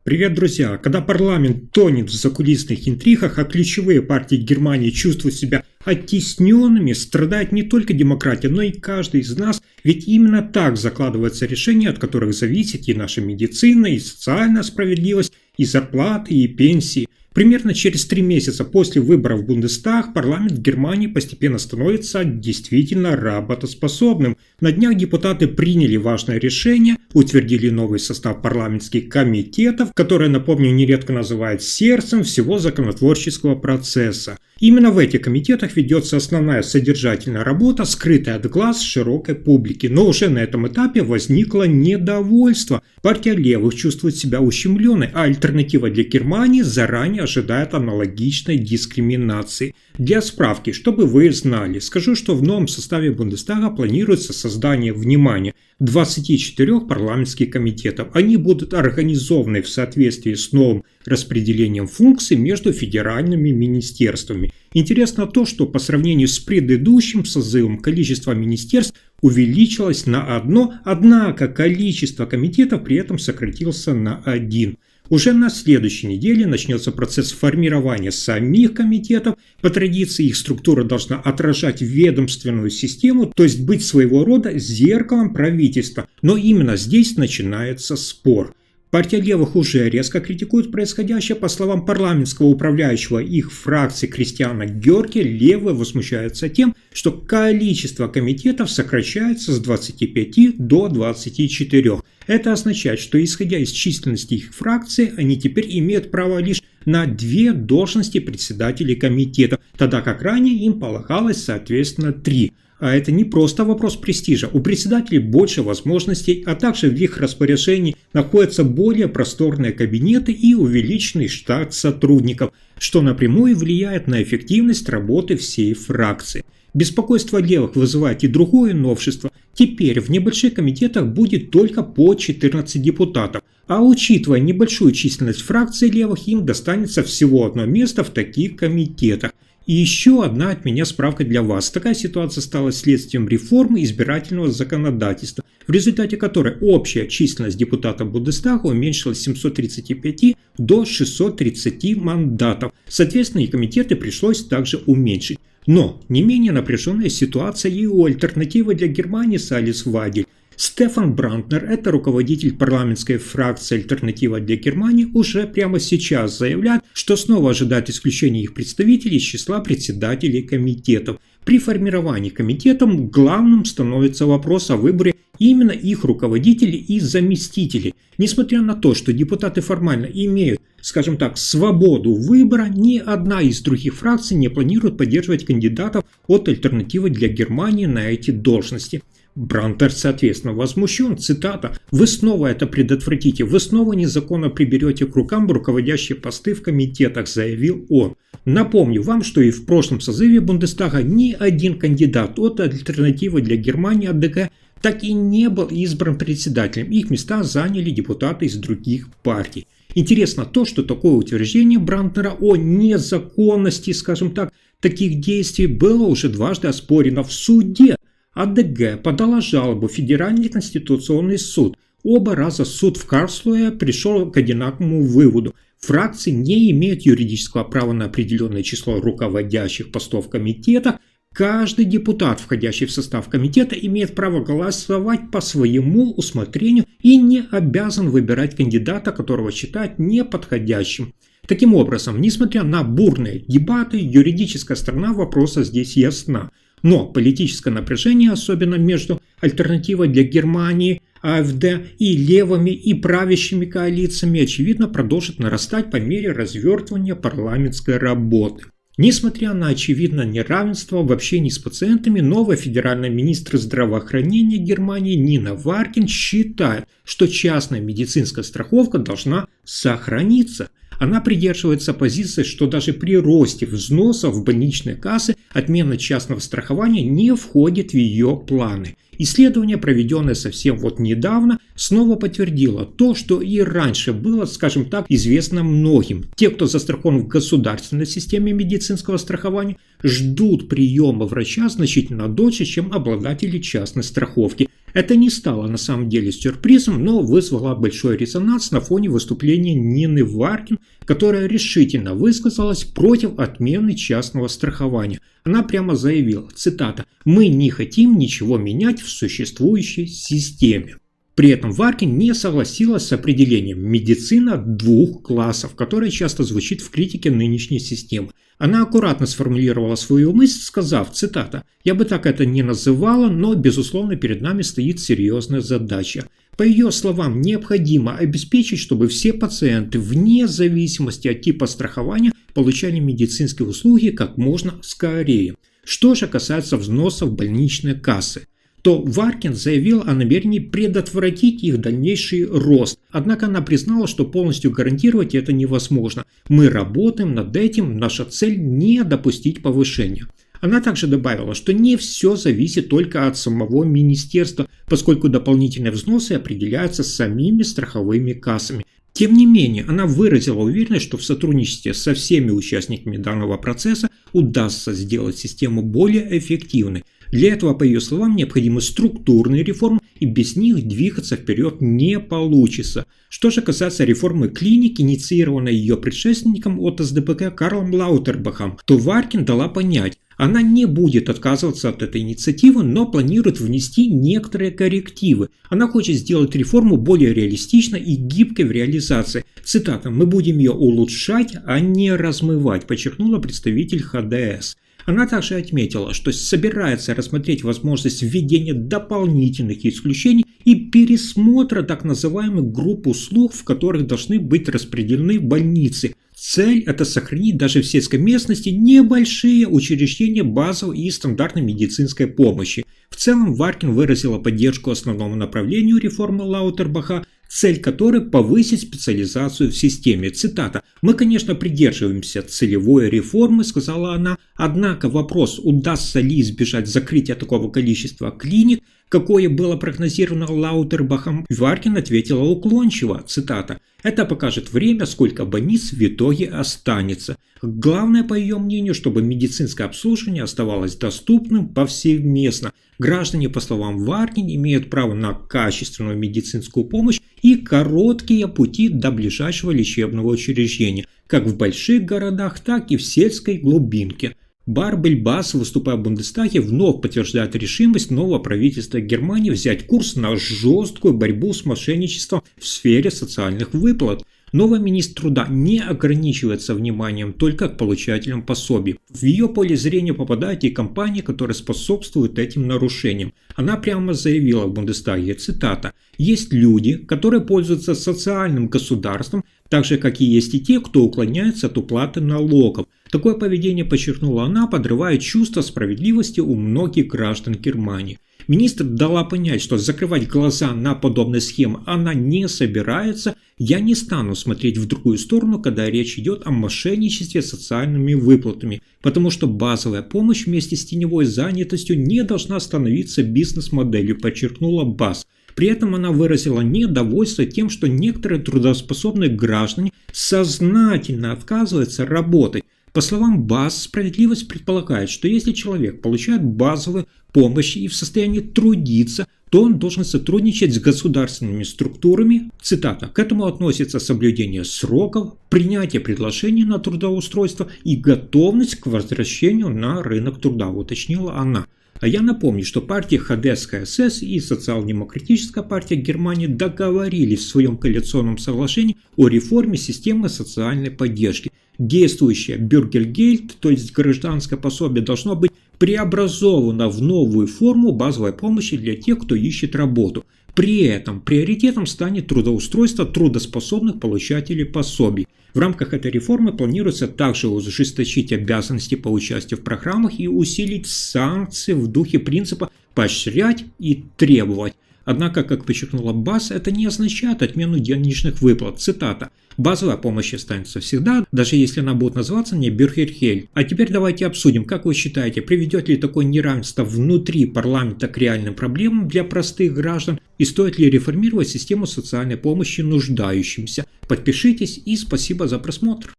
Привет, друзья! Когда парламент тонет в закулисных интригах, а ключевые партии Германии чувствуют себя оттесненными, страдает не только демократия, но и каждый из нас, ведь именно так закладываются решения, от которых зависит и наша медицина, и социальная справедливость, и зарплаты, и пенсии. Примерно через 3 месяца после выборов в Бундестаг парламент Германии постепенно становится действительно работоспособным. На днях депутаты приняли важное решение, утвердили новый состав парламентских комитетов, которые, напомню, нередко называют сердцем всего законотворческого процесса. Именно в этих комитетах ведется основная содержательная работа, скрытая от глаз широкой публики. Но уже на этом этапе возникло недовольство. Партия левых чувствует себя ущемленной, а альтернатива для Германии заранее ожидает аналогичной дискриминации. Для справки, чтобы вы знали, скажу, что в новом составе Бундестага планируется создание, внимания, 24 парламентских комитетов. Они будут организованы в соответствии с новым распределением функций между федеральными министерствами. Интересно то, что по сравнению с предыдущим созывом количество министерств увеличилось на одно, однако количество комитетов при этом сократилось на 1. Уже на следующей неделе начнется процесс формирования самих комитетов. По традиции их структура должна отражать ведомственную систему, то есть быть своего рода зеркалом правительства. Но именно здесь начинается спор. Партия левых уже резко критикует происходящее. По словам парламентского управляющего их фракции Кристиана Гёрке, левые возмущаются тем, что количество комитетов сокращается с 25 до 24. Это означает, что исходя из численности их фракции, они теперь имеют право лишь на 2 должности председателей комитета, тогда как ранее им полагалось соответственно 3. А это не просто вопрос престижа. У председателей больше возможностей, а также в их распоряжении находятся более просторные кабинеты и увеличенный штат сотрудников, что напрямую влияет на эффективность работы всей фракции. Беспокойство левых вызывает и другое новшество. Теперь в небольших комитетах будет только по 14 депутатов, а учитывая небольшую численность фракции левых, им достанется всего одно место в таких комитетах. И еще одна от меня справка для вас. Такая ситуация стала следствием реформы избирательного законодательства, в результате которой общая численность депутатов Бундестага уменьшилась с 735 до 630 мандатов. Соответственно, и комитеты пришлось также уменьшить. Но не менее напряженная ситуация и у альтернативы для Германии с Алис Вагель. Стефан Бранднер, это руководитель парламентской фракции «Альтернатива для Германии», уже прямо сейчас заявляет, что снова ожидает исключения их представителей из числа председателей комитетов. При формировании комитетов главным становится вопрос о выборе именно их руководителей и заместителей. Несмотря на то, что депутаты формально имеют, скажем так, свободу выбора, ни одна из других фракций не планирует поддерживать кандидатов от «Альтернативы для Германии» на эти должности. Бранднер, соответственно, возмущен, цитата: «Вы снова это предотвратите, вы снова незаконно приберете к рукам руководящие посты в комитетах», заявил он. Напомню вам, что и в прошлом созыве Бундестага ни один кандидат от «Альтернативы для Германии» АДГ так и не был избран председателем. Их места заняли депутаты из других партий. Интересно то, что такое утверждение Бранднера о незаконности, скажем так, таких действий было уже дважды оспорено в суде. АДГ подала жалобу в Федеральный конституционный суд. Оба раза суд в Карлсруэ пришел к одинаковому выводу. Фракции не имеют юридического права на определенное число руководящих постов в комитетах. Каждый депутат, входящий в состав комитета, имеет право голосовать по своему усмотрению и не обязан выбирать кандидата, которого считает неподходящим. Таким образом, несмотря на бурные дебаты, юридическая сторона вопроса здесь ясна. Но политическое напряжение, особенно между «Альтернативой для Германии», АФД и левыми и правящими коалициями, очевидно, продолжит нарастать по мере развертывания парламентской работы. Несмотря на очевидное неравенство в общении с пациентами, новая федеральная министр здравоохранения Германии Нина Варкин считает, что частная медицинская страховка должна сохраниться. Она придерживается позиции, что даже при росте взносов в больничные кассы отмена частного страхования не входит в ее планы. Исследование, проведенное совсем недавно, снова подтвердило то, что и раньше было, скажем так, известно многим. Те, кто застрахован в государственной системе медицинского страхования, ждут приема врача значительно дольше, чем обладатели частной страховки. Это не стало на самом деле сюрпризом, но вызвало большой резонанс на фоне выступления Нины Варкин, которая решительно высказалась против отмены частного страхования. Она прямо заявила, цитата, «Мы не хотим ничего менять в существующей системе». При этом Варкин не согласилась с определением «медицина двух классов», которое часто звучит в критике нынешней системы. Она аккуратно сформулировала свою мысль, сказав, цитата, «Я бы так это не называла, но, безусловно, перед нами стоит серьезная задача. По ее словам, необходимо обеспечить, чтобы все пациенты, вне зависимости от типа страхования, получали медицинские услуги как можно скорее. Что же касается взносов в больничные кассы, то Варкин заявил о намерении предотвратить их дальнейший рост. Однако она признала, что полностью гарантировать это невозможно. Мы работаем над этим, наша цель не допустить повышения. Она также добавила, что не все зависит только от самого министерства, поскольку дополнительные взносы определяются самими страховыми кассами. Тем не менее, она выразила уверенность, что в сотрудничестве со всеми участниками данного процесса удастся сделать систему более эффективной. Для этого, по ее словам, необходимы структурные реформы, и без них двигаться вперед не получится. Что же касается реформы клиник, инициированной ее предшественником от СДПК Карлом Лаутербахом, то Варкин дала понять, она не будет отказываться от этой инициативы, но планирует внести некоторые коррективы. Она хочет сделать реформу более реалистичной и гибкой в реализации. Цитата, «Мы будем ее улучшать, а не размывать», подчеркнула представитель ХДС. Она также отметила, что собирается рассмотреть возможность введения дополнительных исключений и пересмотра так называемых групп услуг, в которых должны быть распределены больницы. Цель – это сохранить даже в сельской местности небольшие учреждения базовой и стандартной медицинской помощи. В целом Варкин выразила поддержку основному направлению реформы Лаутербаха, цель которой – повысить специализацию в системе. Цитата. «Мы, конечно, придерживаемся целевой реформы», – сказала она, «однако вопрос, удастся ли избежать закрытия такого количества клиник, какое было прогнозировано Лаутербахом, Варкин ответила уклончиво, цитата, «Это покажет время, сколько больниц в итоге останется. Главное, по ее мнению, чтобы медицинское обслуживание оставалось доступным повсеместно. Граждане, по словам Варкин, имеют право на качественную медицинскую помощь и короткие пути до ближайшего лечебного учреждения, как в больших городах, так и в сельской глубинке». Барбель-Бас, выступая в Бундестаге, вновь подтверждает решимость нового правительства Германии взять курс на жесткую борьбу с мошенничеством в сфере социальных выплат. Новый министр труда не ограничивается вниманием только к получателям пособий. В ее поле зрения попадают и компании, которые способствуют этим нарушениям. Она прямо заявила в Бундестаге, цитата, «Есть люди, которые пользуются социальным государством, так же, как и есть и те, кто уклоняется от уплаты налогов. Такое поведение, подчеркнула она, подрывает чувство справедливости у многих граждан Германии». Министр дала понять, что закрывать глаза на подобные схемы она не собирается. «Я не стану смотреть в другую сторону, когда речь идет о мошенничестве социальными выплатами, потому что базовая помощь вместе с теневой занятостью не должна становиться бизнес-моделью», подчеркнула Бас. При этом она выразила недовольство тем, что некоторые трудоспособные граждане сознательно отказываются работать. По словам Бас, справедливость предполагает, что если человек получает базовую помощь и в состоянии трудиться, то он должен сотрудничать с государственными структурами. Цитата. «К этому относится соблюдение сроков, принятие предложений на трудоустройство и готовность к возвращению на рынок труда», уточнила она. А я напомню, что партия ХДС, КСС и Социал-демократическая партия Германии договорились в своем коалиционном соглашении о реформе системы социальной поддержки. Действующее Бюргергельд, то есть гражданское пособие, должно быть преобразовано в новую форму базовой помощи для тех, кто ищет работу. При этом приоритетом станет трудоустройство трудоспособных получателей пособий. В рамках этой реформы планируется также ужесточить обязанности по участию в программах и усилить санкции в духе принципа «поощрять и требовать». Однако, как подчеркнула Бас, это не означает отмену денежных выплат. Цитата. «Базовая помощь останется всегда, даже если она будет называться не Бюргергельд». А теперь давайте обсудим, как вы считаете, приведет ли такое неравенство внутри парламента к реальным проблемам для простых граждан и стоит ли реформировать систему социальной помощи нуждающимся. Подпишитесь и спасибо за просмотр.